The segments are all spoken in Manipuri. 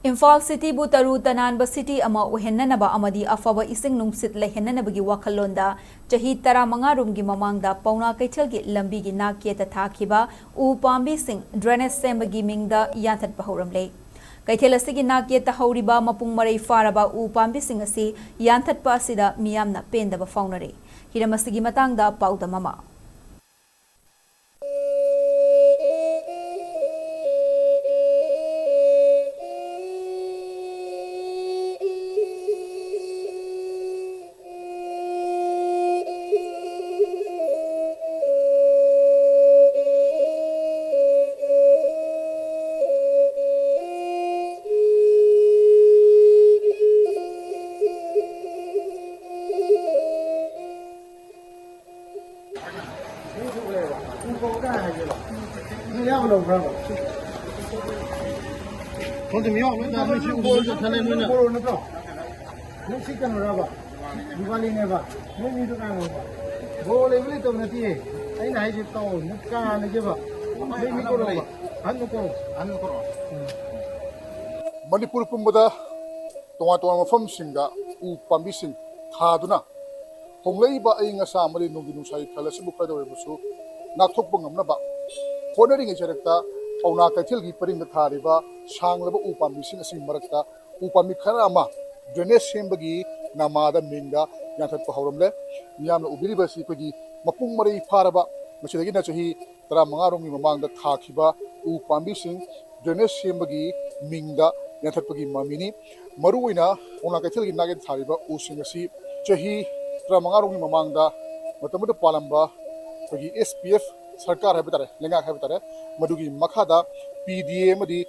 Imphal City bu taru tananba city ama uhennanaba amadi afaba ising nungsit lehenanabagi wakhalonda chahi tara manga roomgi mamangda Paona Keithel gi lambi gi nakyeta thakhiba Oo-Pambi sing drainage Sembagi Mingda Yanthatkhre hauramle. Keithel asigi nakyeta hauriba mapung marai faraba Oo-Pambi sing asi Yanthatkhre asida miyamna pendaba faunare. Hiramasigi matangda pauda mama. Manipur pumbada tonga mafam singa Oo-Pambi sing thaduna honglaiba ai nga sa mali nungi nusai khala sibu khada we busu nathok bangamna ba honari nge charakta Paona Keithel gi paring thariba sanglaba Oo-Pambi sing asi marakta Oo-Pambi khara ama drainage sembagi namada Mingda Yanthatkhre hauramle miyamna ubiriba si kogi mapung mari pharaba masidagi na chahi tara mangarong ni mamangda thakhiba Oo-Pambi sing drainage sembagi Mingda Yanthatkhre mamini maruina Paona Keithel gi nage thariba using asi chahi tara mangarong ni mamangda matamada palamba kogi SPF sarkar habitare lenga habitare madugi makhada PDA madi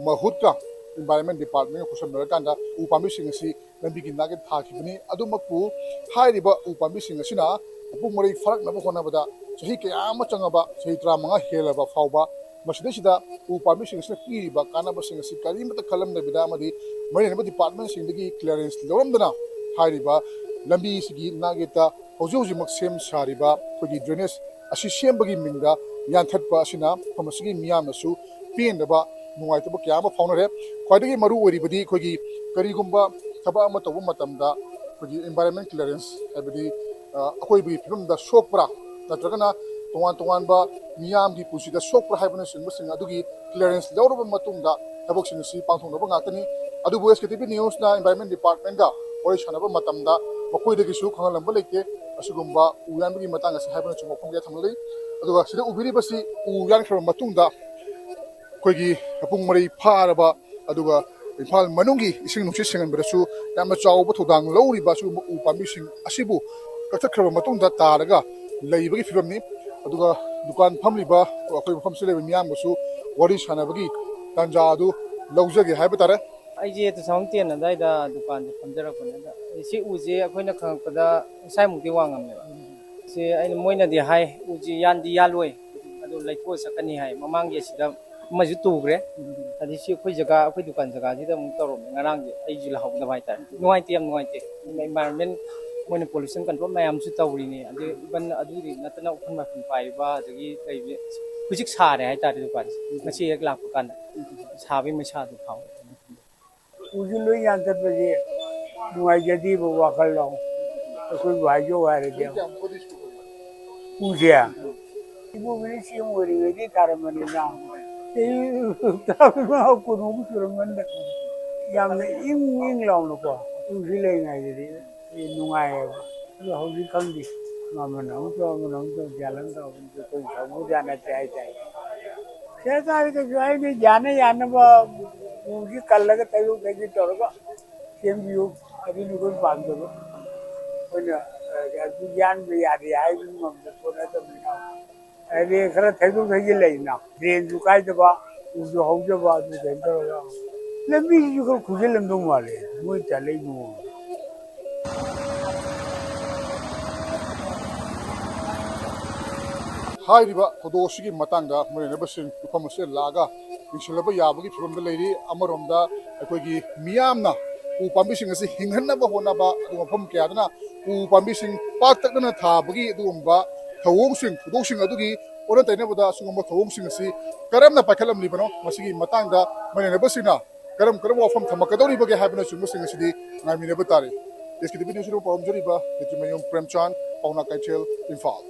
mahutka environment department kusham narakanda Oo-Pambi sing asi lambigi nage thakibani adumakpu hairiba Oo-Pambi sing asina apung mari farak naba honabada chahi kayama changaba chahi tara manga helaba fauba masidesida Oo-Pambi sing asina piriba kanaba sing asi karimata khalam nabida amadi marine department sing dagi clearance loramdana hairiba lambi sigi nageta hoji mak sem sariba kogi drainage asi sembagi Mingda Yanthatkhre asina phamasigi miyamnasu pendaba nungaitaba kyama faunare khwaidagi maru oribadi kogi karigumba thaba ama toba matamda kogi environment clearance habidi akoibi phimda sopra natragana tongan ba miyamgi pusida sopra haibana sinbasing adugi clearance lawraba matungda thabok sinsi pangthonaba ngakani adubu SKTV news na environment department ga ori sanaba matamda makoidagisu khangalamba leite asugumba uyanbagi matanga si haibana chumokongya thamlei aduga sida ubiribasi uyankhra matungda koigi apung mari pharaba aduga Imphal manungi ising nungsit senganbarasu yamna chawba thodang lawriba su Oo-Pambi sing asibu kathakhraba matungda taraga leibagi fibamni aduga dukan phamliba akoi mafam sile miyamgasu wari sanabagi tanja adu lawjage haiba tare aije to sangtian na dai da dukan phamjara pona si uje akoina khangpada sai mukti wangamne si aina moina di hai uji yandi yaloi adu laiko sakani hai mamangge sida maju tugre adi si khoi jaga khoi dukan jaga sida muk torom ngarang je aiju la hawda bai tar nuai tiam environment moina pollution control mayam su tawri ni adi ban adu ri natana ukhan ma phun pai ba agi kai hujik sare hai tar dukan ngasi ek lak kan sabi masa du phau usulo Yanthatkhre ji nuai jadi bo wakal long akoi bajo ware dia usia ibu bini siang wari wedi taramani na tapi mau kuno surmanda yang ing long lo ko usile ngai jadi nungai lo hobi kandi manang to jalan to ko samu jana chai saya tadi ke jual ni jana ba uji kalla ke tayu bagi torga kembiu adi nukun pangdo punya adu jan biari ai mum puna to mina adi khara tayu bagi laina den jukai to ba uju hauja ba du den torga lambi ju ko khujelam dum wale moi chalai nu hairiba thodosigi matangda marinabasing ufamase laga ingsilaba yabagi phibamda leiri amaromda akoigi miyamna Oo-Pambi sing asi hinghanaba honaba adu mafam kyadana Oo-Pambi sing paktakna thabagi adumba thawong sing adugi ora tainabada sungamba thawong sing asi karamna pakhalam libano masigi matangda marinabasina karam wafam thamakadori bage habna chungu singa sidi ngai mine batari SKTV news ro param jori ba Premchan Paona Keithel Imphal